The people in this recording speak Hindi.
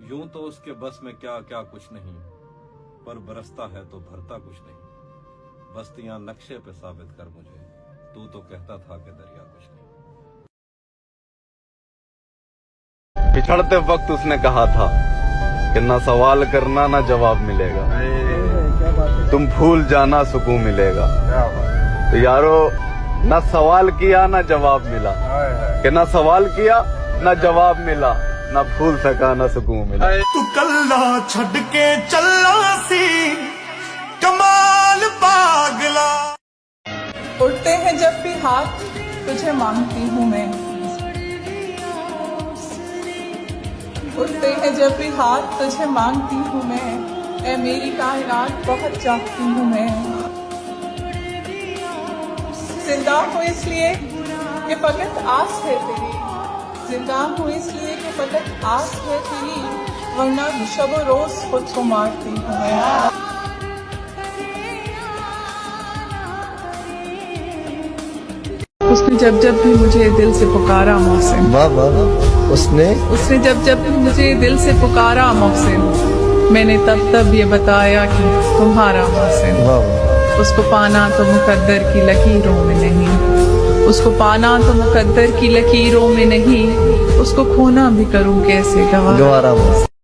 यूं तो उसके बस में क्या क्या कुछ नहीं, पर बरसता है तो भरता कुछ नहीं। बस्तियां नक्शे पे साबित कर मुझे, तू तो कहता था कि दरिया कुछ नहीं। पिछड़ते वक्त उसने कहा था कि ना सवाल करना ना जवाब मिलेगा, तुम भूल जाना सुकून मिलेगा। तो यारो, ना सवाल किया ना जवाब मिला, कि ना सवाल किया ना जवाब मिला, ना भूल सका ना सुकून मिला। तू कल्ला छड़ के चला सी कमाल पागला। उठते हैं जब भी हाथ तुझे मांगती हूँ मैं, उठते हैं जब भी हाथ तुझे मांगती हूँ मैं। ऐ मेरी कायनात बहुत चाहती हूँ मैं। जिंदा हूँ इसलिए कि फकत आस है तेरी, जिंदा हूँ इसलिए कि फकत आस है तेरी, वरना शब रोज खुद को मारती हूँ मैं। उसने जब जब भी मुझे दिल से पुकारा मोहसिन, वाह वाह, उसने जब जब भी मुझे दिल से पुकारा मोहसिन, मैंने तब तब ये बताया कि तुम्हारा मोहसिन। वाह वाह, उसको पाना तो मुकद्दर की लकीरों में नहीं, उसको पाना तो मुकद्दर की लकीरों में नहीं, उसको खोना भी करूं कैसे गवारा।